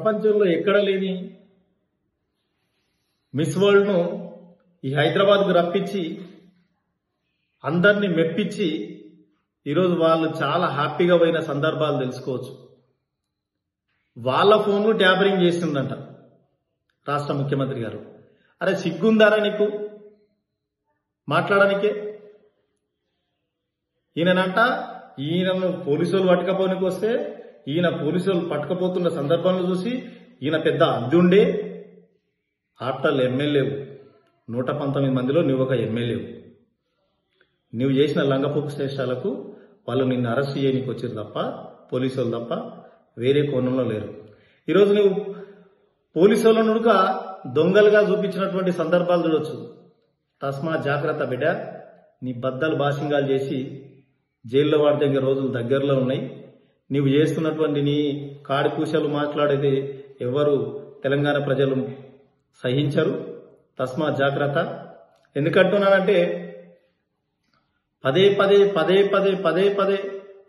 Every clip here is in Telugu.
ప్రపంచంలో ఎక్కడ లేని మిస్ వరల్డ్ను ఈ హైదరాబాద్కు రప్పించి అందరినీ మెప్పించి ఈరోజు వాళ్ళు చాలా హ్యాపీగా పోయిన సందర్భాలు తెలుసుకోవచ్చు. వాళ్ళ ఫోన్లు ట్యాపరింగ్ చేసిందంట రాష్ట్ర ముఖ్యమంత్రి గారు. అరే సిగ్గుందారా నీకు మాట్లాడడానికే? ఈయనను పోలీసులు పట్టుకపోనికి వస్తే ఈయన పోలీసులు పట్టుకపోతున్న సందర్భంలో చూసి ఈయన పెద్ద అద్దుండే ఆప్టల్ ఎమ్మెల్యేవు 119 మందిలో నువ్వు ఒక ఎమ్మెల్యేవు. నువ్వు చేసిన లంగపొక్కు శేషాలకు వాళ్ళు నిన్ను అరెస్ట్ చేయడానికి వచ్చారు తప్ప పోలీసులు తప్ప వేరే కోణంలో లేరు. ఈరోజు నువ్వు పోలీసులను దొంగలుగా చూపించినటువంటి సందర్భాలు చూడొచ్చు. తస్మా జాగ్రత్త బిడ్డ, నీ బద్దలు బాసింగాలు చేసి జైల్లో వాడి దగ్గర రోజులు దగ్గరలో ఉన్నాయి. నీవు చేస్తున్నటువంటి నీ కాడిపూసలు మాట్లాడేది ఎవరు తెలంగాణ ప్రజలు సహించరు. తస్మా జాగ్రత్త. ఎందుకంటున్నానంటే పదే పదే పదే పదే పదే పదే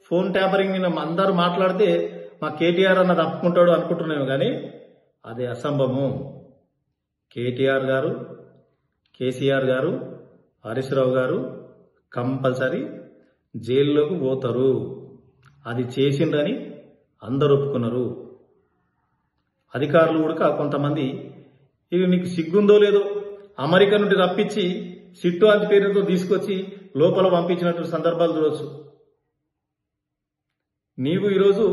ఫోన్ ట్యాపరింగ్ మీద అందరూ మాట్లాడితే మా కేటీఆర్ అన్నది తప్పుకుంటాడు అనుకుంటున్నాము, కానీ అది అసంభవం. కేటీఆర్ గారు, కేసీఆర్ గారు, హరీష్ రావు గారు కంపల్సరీ జైల్లోకి పోతారు. అది చేసిండ్రని అందరూ ఒప్పుకున్నారు. అధికారులు కూడా కొంతమంది ఇది నీకు సిగ్గుందో లేదో అమెరికా నుండి రప్పించి సిట్టు అంత పేరుతో తీసుకొచ్చి లోపల పంపించినటువంటి సందర్భాలు చూడవచ్చు. నీవు ఈరోజు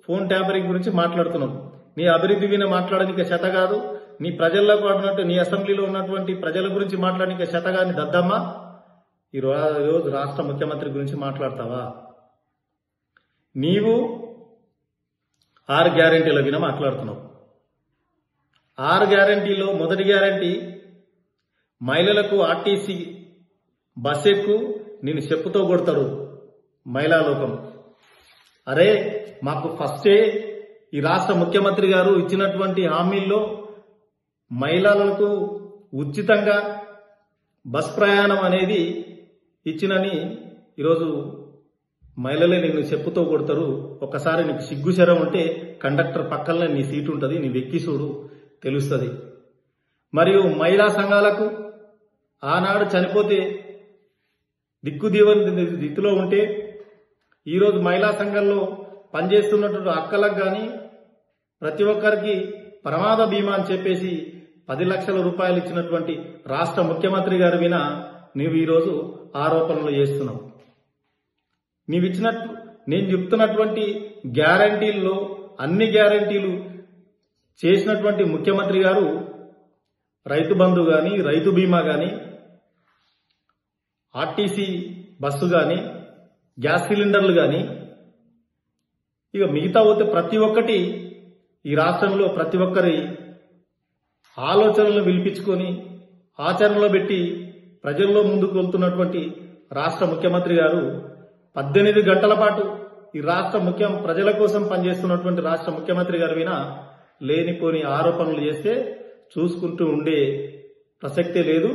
ఫోన్ ట్యాంపరింగ్ గురించి మాట్లాడుతున్నావు. నీ అభివృద్ధి మీద మాట్లాడడానికి చేత కాదు. నీ ప్రజల్లోకి వాడినట్టు నీ అసెంబ్లీలో ఉన్నటువంటి ప్రజల గురించి మాట్లాడడానికి చేత కాని దద్దమ్మ ఈరోజు రాష్ట్ర ముఖ్యమంత్రి గురించి మాట్లాడతావా? నీవు 6 గ్యారెంటీల మీద మాట్లాడుతున్నావు. 6 గ్యారెంటీలో మొదటి గ్యారెంటీ మహిళలకు ఆర్టీసీ బస్ ఎక్కు నేను చెప్పుతో కొడతారు మహిళా లోకం. అరే మాకు ఫస్టే ఈ రాష్ట్ర ముఖ్యమంత్రి గారు ఇచ్చినటువంటి హామీల్లో మహిళలకు ఉచితంగా బస్ ప్రయాణం అనేది ఇచ్చినని ఈరోజు మహిళలే నిన్ను చెప్పుతో కొడతారు. ఒక్కసారి నీకు సిగ్గుశరం ఉంటే కండక్టర్ పక్కనే నీ సీటు ఉంటుంది, నీ వెక్కి చూడు తెలుస్తుంది. మరియు మహిళా సంఘాలకు ఆనాడు చనిపోతే దిక్కుదీవని దిక్కులో ఉంటే ఈరోజు మహిళా సంఘంలో పనిచేస్తున్నటువంటి అక్కలకు కానీ ప్రతి ఒక్కరికి ప్రమాద బీమా అని చెప్పేసి 10 లక్షల రూపాయలు ఇచ్చినటువంటి రాష్ట్ర ముఖ్యమంత్రి గారి విన నీవు ఈరోజు ఆరోపణలు చేస్తున్నావు. నేను చెప్తున్నటువంటి గ్యారంటీల్లో అన్ని గ్యారంటీలు చేసినటువంటి ముఖ్యమంత్రి గారు రైతు బంధు కానీ, రైతు బీమా కానీ, ఆర్టీసీ బస్సు కానీ, గ్యాస్ సిలిండర్లు కానీ, ఇక మిగతా పోతే ప్రతి ఒక్కటి ఈ రాష్ట్రంలో ప్రతి ఒక్కరి ఆలోచనలను పిలిపించుకొని ఆచరణలో పెట్టి ప్రజల్లో ముందుకు వెళ్తున్నటువంటి రాష్ట్ర ముఖ్యమంత్రి గారు 18 గంటల పాటు ఈ రాష్ట్ర ప్రజల కోసం పనిచేస్తున్నటువంటి రాష్ట్ర ముఖ్యమంత్రి గారి విన లేనిపోని ఆరోపణలు చేస్తే చూసుకుంటూ ఉండే ప్రసక్తే లేదు.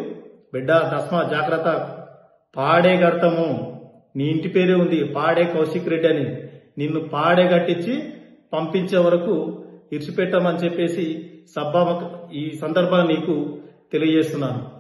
బిడ్డ తస్మా జాగ్రత్త. పాడే గర్తము నీ ఇంటి పేరే ఉంది, పాడే కౌశిక్ రెడ్డి అని. నిన్ను పాడే కట్టించి పంపించే వరకు ఇడిచిపెట్టమని చెప్పేసి ఈ సందర్భాన్ని నీకు తెలియజేస్తున్నాను.